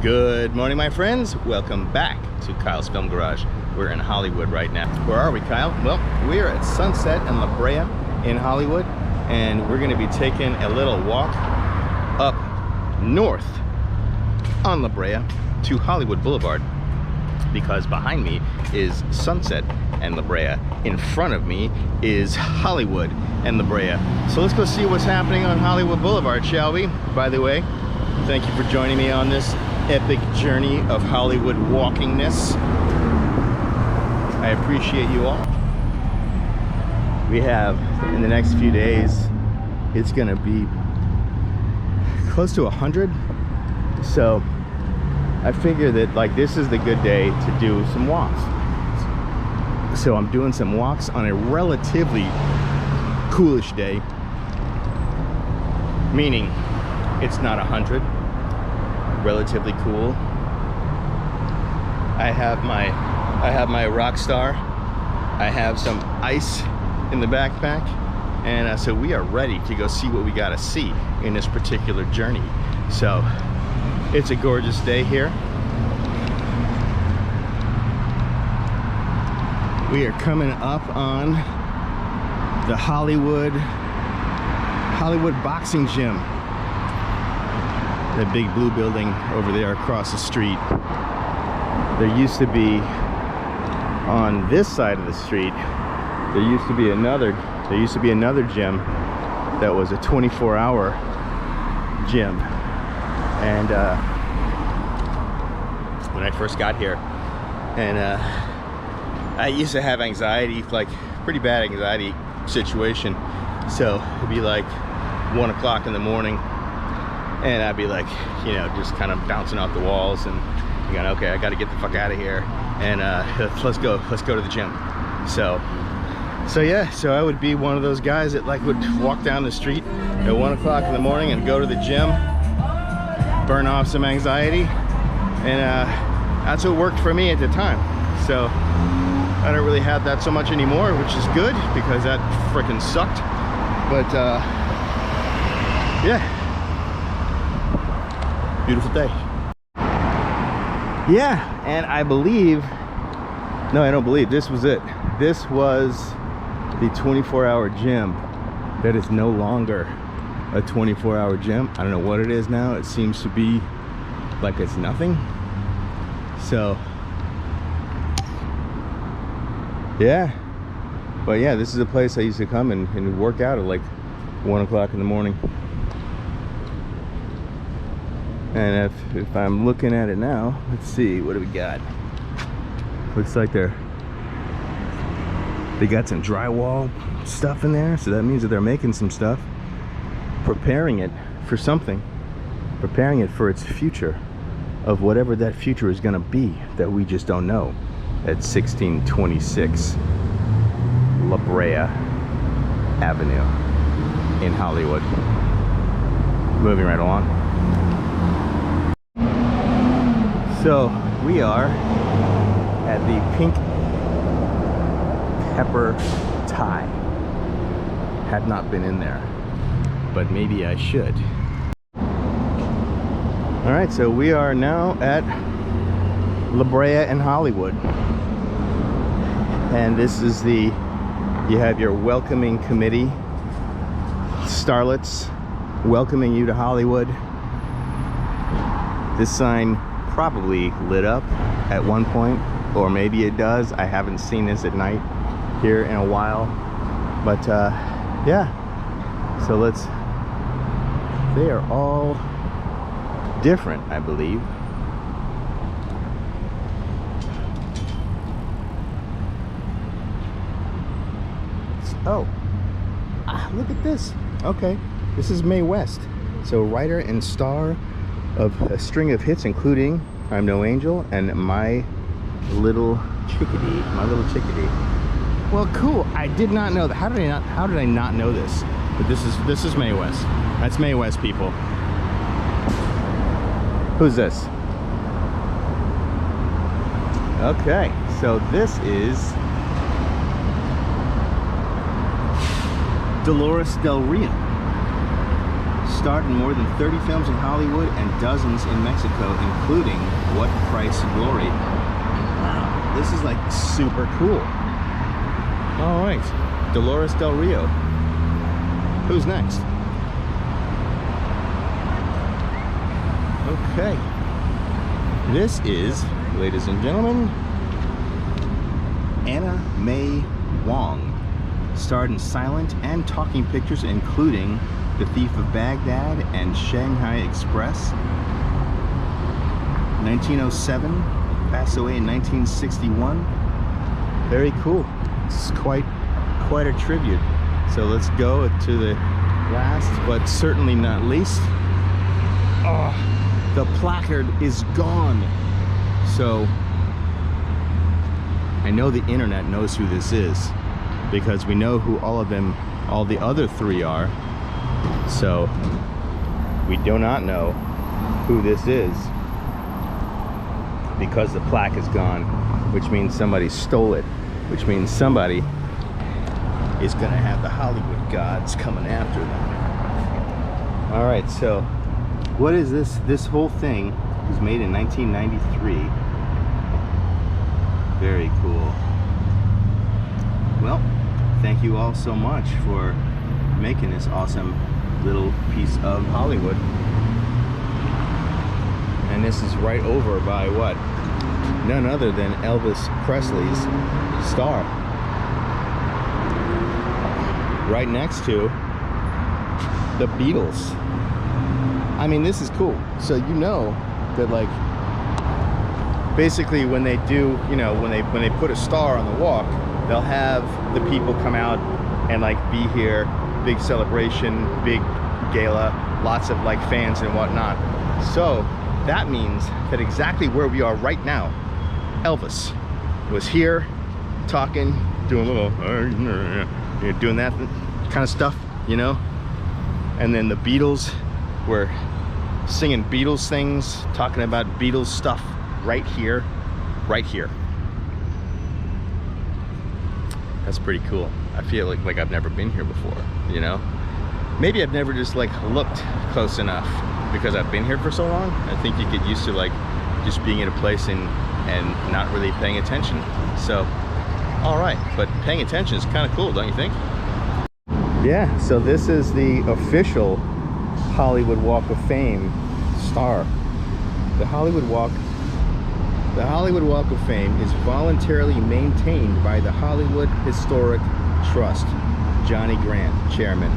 Good morning, my friends. Welcome back to Kyle's Film Garage. We're in Hollywood right now. Where are we, Kyle? Well, we're at Sunset and La Brea in Hollywood, and we're gonna be taking a little walk up north on La Brea to Hollywood Boulevard, because behind me is Sunset and La Brea. In front of me is Hollywood and La Brea. So let's go see what's happening on Hollywood Boulevard, shall we? By the way, thank you for joining me on this epic journey of Hollywood walkingness. I appreciate you all. We have, in the next few days, it's gonna be close to 100. So I figure that like this is the good day to do some walks. So I'm doing some walks on a relatively coolish day, meaning it's not 100. Relatively cool. I have my Rockstar. I have some ice in the backpack, and so we are ready to go see what we gotta see in this particular journey. So it's a gorgeous day here. We are coming up on the Hollywood boxing gym. The big blue building over there across the street. There used to be, on this side of the street, there used to be another gym that was a 24-hour gym. And when I first got here, and I used to have anxiety, like pretty bad anxiety situation. So it'd be like 1 o'clock in the morning, and I'd be like, you know, just kind of bouncing off the walls and going, okay, I got to get the fuck out of here, and let's go to the gym. So yeah, so I would be one of those guys that like would walk down the street at 1 o'clock in the morning and go to the gym, burn off some anxiety, and that's what worked for me at the time. So I don't really have that so much anymore, which is good because that freaking sucked. But yeah, beautiful day. Yeah, and I don't believe this was it. This was the 24-hour gym that is no longer a 24-hour gym. I don't know what it is now. It seems to be like it's nothing. So yeah, but yeah, this is a place I used to come and work out at like 1 o'clock in the morning. And if I'm looking at it now, let's see, what do we got? Looks like they got some drywall stuff in there, so that means that they're making some stuff, preparing it for something, preparing it for its future, of whatever that future is gonna be that we just don't know, at 1626 La Brea Avenue in Hollywood. Moving right along. So we are at the Pink Pepper Thai. Have not been in there, but maybe I should. All right, so we are now at La Brea and Hollywood. And this is you have your welcoming committee, starlets welcoming you to Hollywood. This sign probably lit up at one point, or maybe it does. I haven't seen this at night here in a while, but yeah, so they are all different, I believe. Oh, look at this. Okay, this is Mae West, so writer and star of a string of hits, including I'm No Angel and My Little Chickadee. Well, cool. I did not know that. How did I not know this? But this is Mae West. That's Mae West, people. Who's this? Okay, so this is Dolores Del Rio, Starred in more than 30 films in Hollywood and dozens in Mexico, including What Price Glory. Wow, this is like super cool. All right, Dolores Del Rio. Who's next? Okay. This is, ladies and gentlemen, Anna May Wong. Starred in silent and talking pictures, including The Thief of Baghdad and Shanghai Express. 1907, passed away in 1961. Very cool. It's quite a tribute. So let's go to the last, but certainly not least. Oh, the placard is gone. So I know the internet knows who this is, because we know who all the other three are. So we do not know who this is because the plaque is gone, which means somebody stole it, which means somebody is gonna have the Hollywood gods coming after them. All right, so what is this? This whole thing was made in 1993. Very cool. Well, thank you all so much for making this awesome little piece of Hollywood. And this is right over by what? None other than Elvis Presley's star. Right next to the Beatles. I mean, this is cool. So you know that, like, basically when they do, you know, when they put a star on the walk, they'll have the people come out and like be here, big celebration, big gala, lots of like fans and whatnot. So that means that exactly where we are right now, Elvis was here talking, doing a little, doing that kind of stuff, you know? And then the Beatles were singing Beatles things, talking about Beatles stuff right here, right here. That's pretty cool. I feel like I've never been here before, you know? Maybe I've never just like looked close enough because I've been here for so long. I think you get used to like just being in a place and not really paying attention. So, all right, but paying attention is kind of cool, don't you think? Yeah, so this is the official Hollywood Walk of Fame star. The Hollywood Walk of Fame is voluntarily maintained by the Hollywood Historic Trust. Johnny Grant, chairman.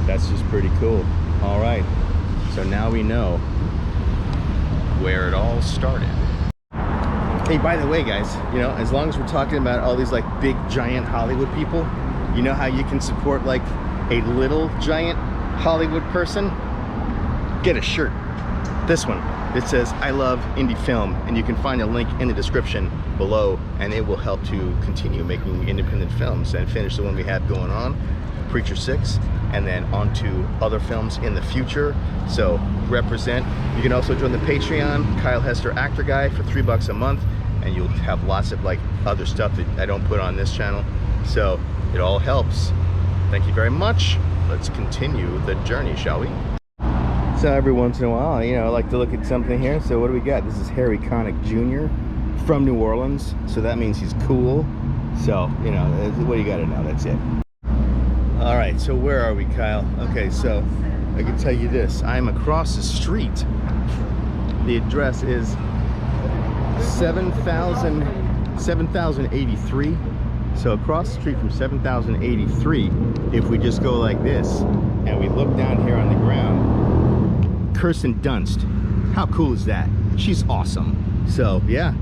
That's just pretty cool. All right, so now we know where it all started. Hey, by the way, guys, you know, as long as we're talking about all these like big giant Hollywood people, you know how you can support like a little giant Hollywood person? Get a shirt. This one. It says, I love indie film, and you can find a link in the description below, and it will help to continue making independent films and finish the one we have going on, Preacher 6, and then on to other films in the future. So represent. You can also join the Patreon, Kyle Hester Actor Guy, for $3 a month, and you'll have lots of like other stuff that I don't put on this channel. So it all helps. Thank you very much. Let's continue the journey, shall we? So every once in a while, you know, I like to look at something here. So what do we got? This is Harry Connick Jr. from New Orleans. So that means he's cool. So, you know, what do you got to know? That's it. All right, so where are we, Kyle? Okay, so I can tell you this. I'm across the street. The address is 7083. So across the street from 7083, if we just go like this and we look down here on the ground, Kirsten Dunst. How cool is that? She's awesome. So yeah,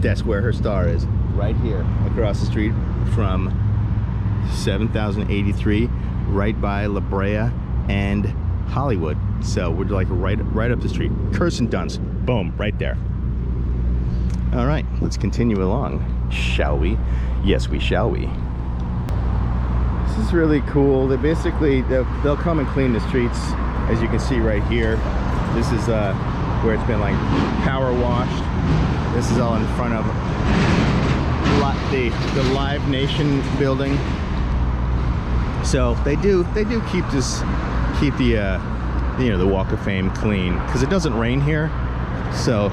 that's where her star is, right here across the street from 7083, right by La Brea and Hollywood. So we're like right up the street. Kirsten Dunst, boom, right there. All right, let's continue along, shall we? Yes, we shall we. This is really cool. They basically, they'll come and clean the streets, as you can see right here. This is where it's been like power washed. This is all in front of the Live Nation building. So they do keep keep the you know, the Walk of Fame clean, because it doesn't rain here, so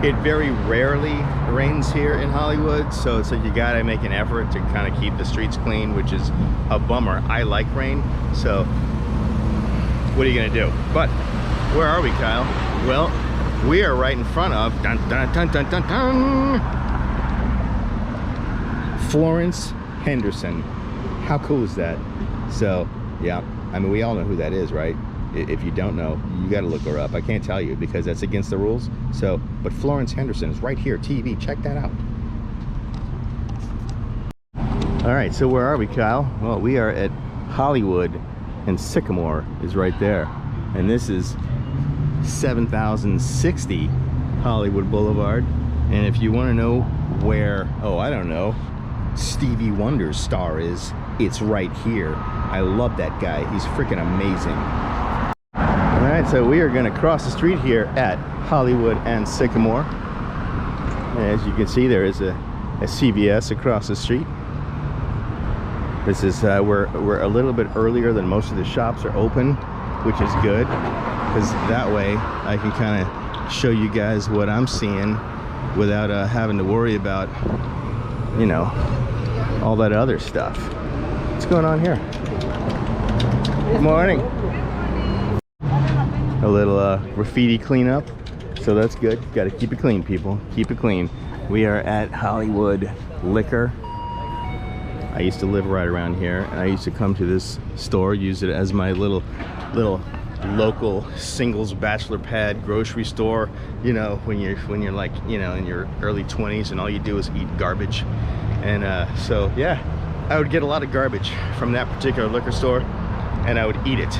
it very rarely rains here in Hollywood, so it's like you gotta make an effort to kind of keep the streets clean, which is a bummer. I like rain, so what are you gonna do? But where are we, Kyle? Well, we are right in front of dun, dun, dun, dun, dun, dun, Florence Henderson. How cool is that? So yeah, I mean, we all know who that is, right? If you don't know, you got to look her up. I can't tell you because that's against the rules. So, but Florence Henderson is right here, TV. Check that out. All right, so where are we, Kyle? Well, we are at Hollywood, and Sycamore is right there. And this is 7060 Hollywood Boulevard. And if you want to know where, oh, I don't know, Stevie Wonder's star is, it's right here. I love that guy. He's freaking amazing. All right, so we are going to cross the street here at Hollywood and Sycamore. As you can see, there is a CVS across the street. This is we're a little bit earlier than most of the shops are open, which is good, because that way I can kind of show you guys what I'm seeing without having to worry about, you know, all that other stuff. What's going on here? Good morning. A little graffiti cleanup, so that's good. Got to keep it clean, people. Keep it clean. We are at Hollywood Liquor. I used to live right around here, and I used to come to this store, use it as my little local singles bachelor pad grocery store. You know, when you're like, you know, in your early 20s and all you do is eat garbage. And so yeah, I would get a lot of garbage from that particular liquor store, and I would eat it.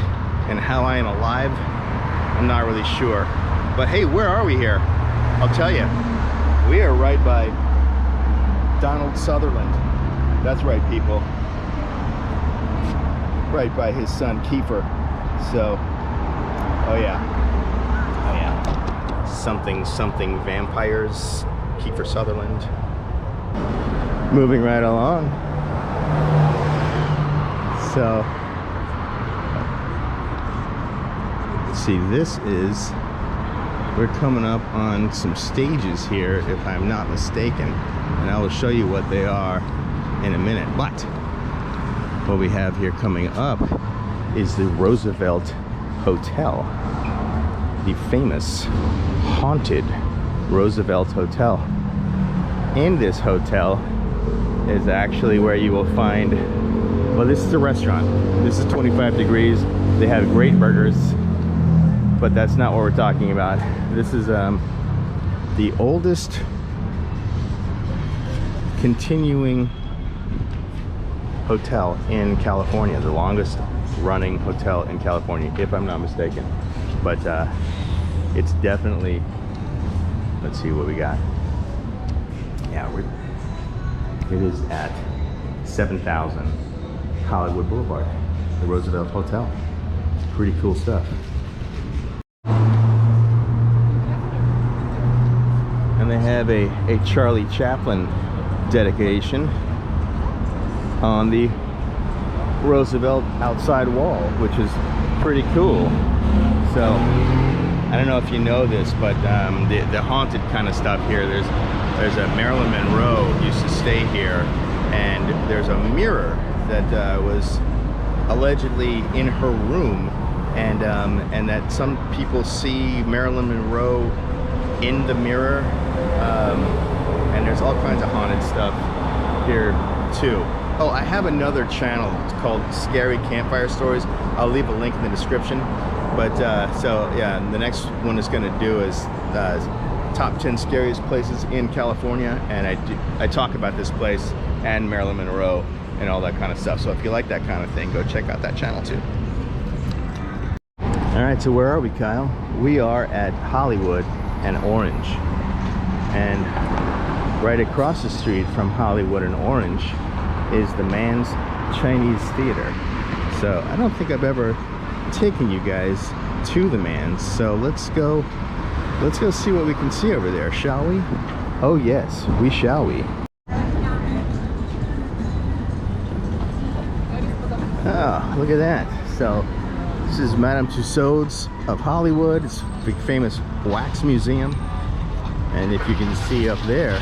And how I am alive, I'm not really sure. But hey, where are we here? I'll tell you. We are right by Donald Sutherland. That's right, people. Right by his son Kiefer. So, oh yeah. Oh yeah. Something vampires. Kiefer Sutherland. Moving right along. So, see, this is, we're coming up on some stages here, if I'm not mistaken, and I will show you what they are in a minute. But what we have here coming up is the Roosevelt Hotel, the famous haunted Roosevelt Hotel. In this hotel is actually where you will find, well, this is a restaurant. This is 25 degrees. They have great burgers, but that's not what we're talking about. This is the oldest continuing hotel in California, the longest running hotel in California, if I'm not mistaken. But it's definitely, let's see what we got. Yeah, it is at 7000 Hollywood Boulevard, the Roosevelt Hotel. Pretty cool stuff. And they have a Charlie Chaplin dedication on the Roosevelt outside wall, which is pretty cool. So I don't know if you know this, but the haunted kind of stuff here, there's a Marilyn Monroe used to stay here, and there's a mirror that was allegedly in her room, and that some people see Marilyn Monroe in the mirror, and there's all kinds of haunted stuff here too. Oh, I have another channel called Scary Campfire Stories. I'll leave a link in the description. But so yeah, the next one is going to do is top 10 scariest places in California, and I talk about this place and Marilyn Monroe and all that kind of stuff. So if you like that kind of thing, go check out that channel too. All right, so where are we, Kyle? We are at Hollywood and Orange, and right across the street from Hollywood and Orange is the Man's Chinese Theater. So I don't think I've ever taken you guys to the Man's, so let's go see what we can see over there, shall we? Oh yes, we shall. Oh, look at that. So this is Madame Tussauds of Hollywood. It's a big famous wax museum. And if you can see up there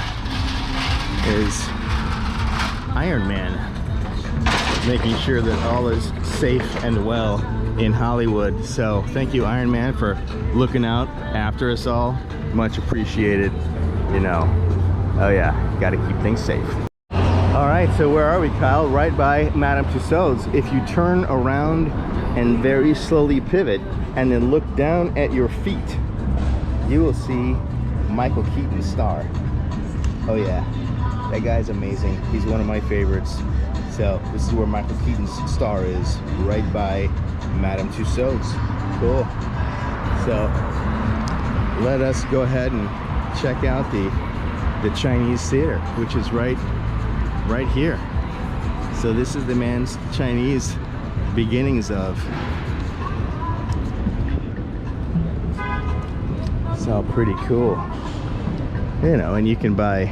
is Iron Man, making sure that all is safe and well in Hollywood. So thank you, Iron Man, for looking out after us all. Much appreciated. You know, oh yeah, gotta keep things safe. All right, so where are we, Kyle? Right by Madame Tussauds. If you turn around and very slowly pivot and then look down at your feet, you will see Michael Keaton's star. Oh yeah, that guy's amazing. He's one of my favorites. So this is where Michael Keaton's star is, right by Madame Tussauds. Cool. So let us go ahead and check out the Chinese theater, which is right here. So this is the man's Chinese beginnings of. It's all pretty cool, you know, and you can buy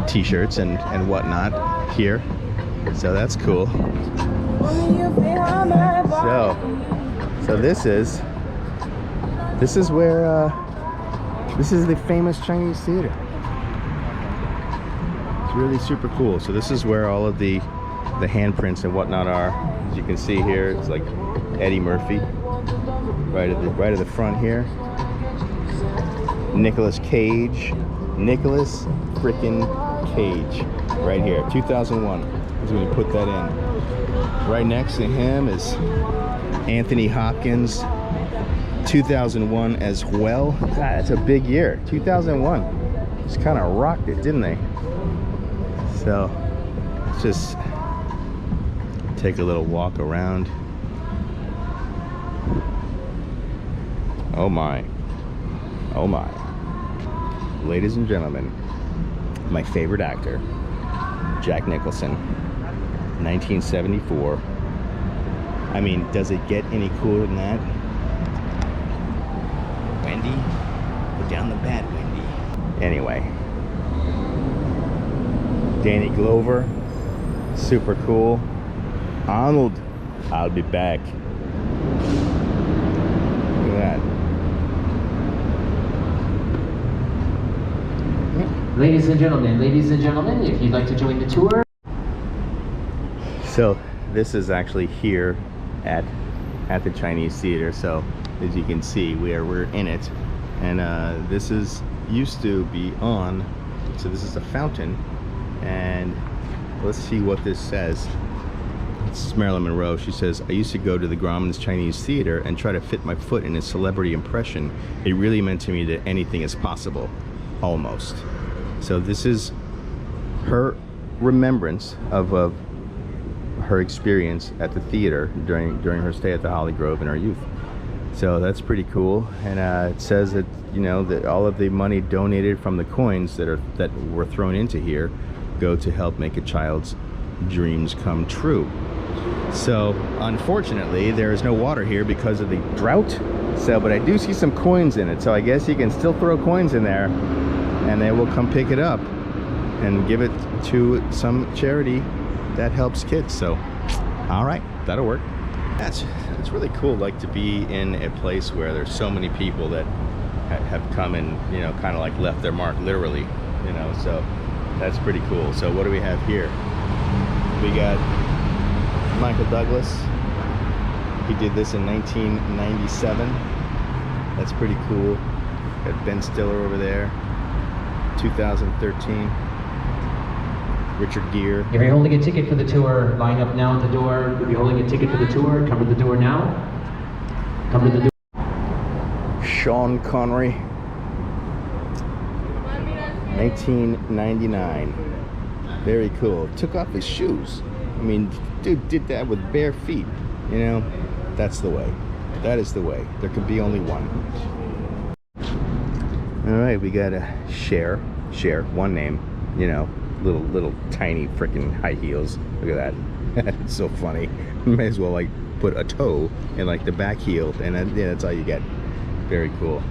t-shirts and whatnot here, so that's cool. So this is where this is the famous Chinese theater. It's really super cool. So this is where all of the handprints and whatnot are. As you can see here, it's like Eddie Murphy right at the front here. Nicolas freaking Cage, right here, 2001 is when you put that in. Right next to him is Anthony Hopkins, 2001 as well. God, that's a big year, 2001. Just kind of rocked it, didn't they? So let's just take a little walk around. Oh my, oh my. Ladies and gentlemen, my favorite actor, Jack Nicholson, 1974. I mean, does it get any cooler than that? Wendy, put down the bat, Wendy. Anyway, Danny Glover, super cool. Arnold, I'll be back. Look at that. Ladies and gentlemen, if you'd like to join the tour. So this is actually here at the Chinese theater. So as you can see, we're in it, and this is used to be on. So this is a fountain, and let's see what this says. This is Marilyn Monroe. She says, "I used to go to the Grauman's Chinese Theater and try to fit my foot in a celebrity impression. It really meant to me that anything is possible, almost." So this is her remembrance of her experience at the theater during her stay at the Holly Grove in her youth. So that's pretty cool. And it says that, you know, that all of the money donated from the coins that were thrown into here go to help make a child's dreams come true. So unfortunately there is no water here because of the drought. So, but I do see some coins in it, so I guess you can still throw coins in there and they will come pick it up and give it to some charity that helps kids. So all right, that'll work. It's really cool, like, to be in a place where there's so many people that have come and, you know, kind of like left their mark, literally, you know. So that's pretty cool. So what do we have here? We got Michael Douglas. He did this in 1997. That's pretty cool. Got Ben Stiller over there, 2013. Richard Gere. If you're holding a ticket for the tour, line up now at the door. If you're holding a ticket for the tour, come to the door now. Come to the door. Sean Connery, 1999. Very cool. Took off his shoes. I mean, dude did that with bare feet. You know, that's the way. That is the way. There could be only one. All right, we got a Cher, one name, you know, little tiny freaking high heels. Look at that. It's so funny. May as well like put a toe in like the back heel, and then, yeah, that's all you get. Very cool.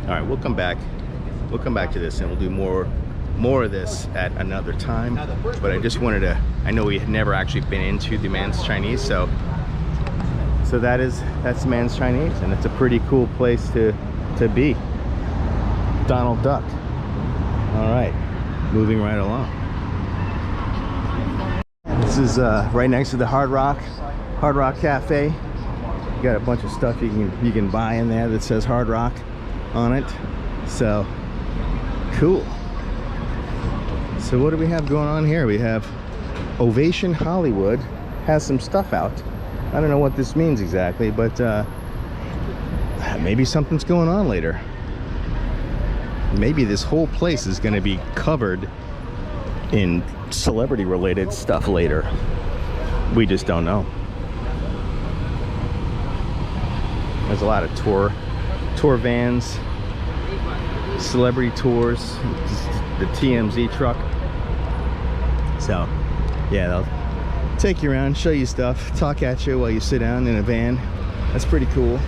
All right, we'll come back to this, and we'll do more of this at another time. But I just wanted to, I know we had never actually been into the man's Chinese, so So that's Man's Chinese, and it's a pretty cool place to be. Donald Duck. All right, moving right along. This is right next to the Hard Rock Cafe. You got a bunch of stuff you can buy in there that says Hard Rock on it. So cool. So what do we have going on here? We have Ovation Hollywood has some stuff out. I don't know what this means exactly, but maybe something's going on later. Maybe this whole place is going to be covered in celebrity related stuff later. We just don't know. There's a lot of tour vans, celebrity tours, the TMZ truck. So yeah, they'll take you around, show you stuff, talk at you while you sit down in a van. That's pretty cool.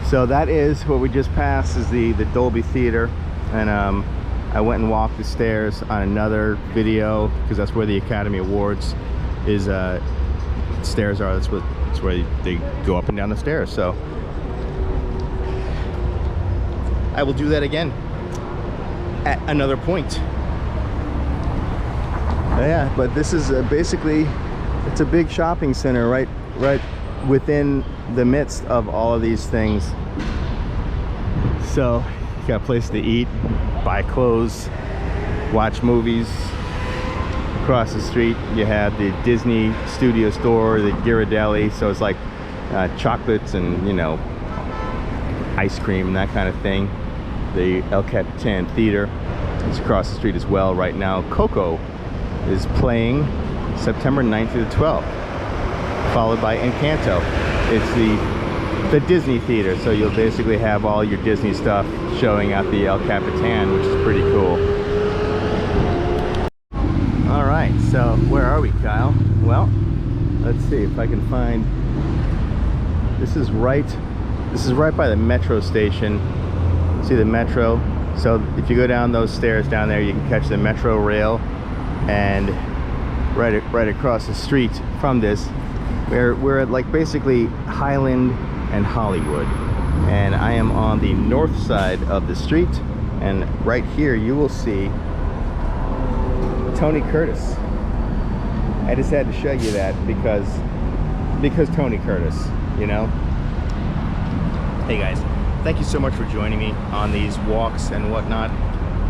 So that is what we just passed, is the Dolby Theater, and I went and walked the stairs on another video because that's where the Academy Awards is. Stairs are. That's where they go up and down the stairs. So I will do that again at another point. Yeah, but this is basically, it's a big shopping center right within the midst of all of these things. So you got a place to eat, buy clothes, watch movies. Across the street you have the Disney Studio Store, the Ghirardelli, so it's like chocolates and, you know, ice cream and that kind of thing. The El Capitan Theater is across the street as well. Right now Coco is playing September 9th through the 12th, followed by Encanto. It's the Disney Theater, so you'll basically have all your Disney stuff showing at the El Capitan, which is pretty cool. All right, so where are we, Kyle? Well, let's see if I can find. This is right by the metro station. See the metro? So if you go down those stairs down there, you can catch the metro rail, and right across the street from this, we're at like basically Highland and Hollywood, and I am on the north side of the street, and right here you will see Tony Curtis. I just had to show you that because Tony Curtis, you know. Hey guys, thank you so much for joining me on these walks and whatnot.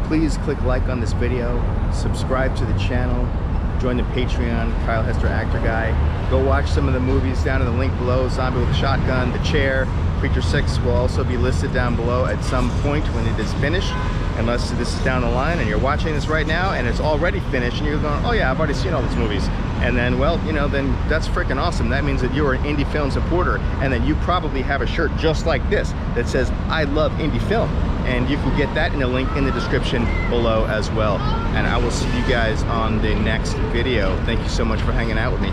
Please click like on this video, subscribe to the channel, join the Patreon, Kyle Hester Actor Guy. Go watch some of the movies down in the link below. Zombie with a Shotgun, The Chair, Preacher 6 will also be listed down below at some point when it is finished. Unless this is down the line and you're watching this right now and it's already finished and you're going, oh yeah, I've already seen all these movies. And then, well, you know, then that's freaking awesome. That means that you're an indie film supporter, and then you probably have a shirt just like this that says, I love indie film. And you can get that in the link in the description below as well. And I will see you guys on the next video. Thank you so much for hanging out with me.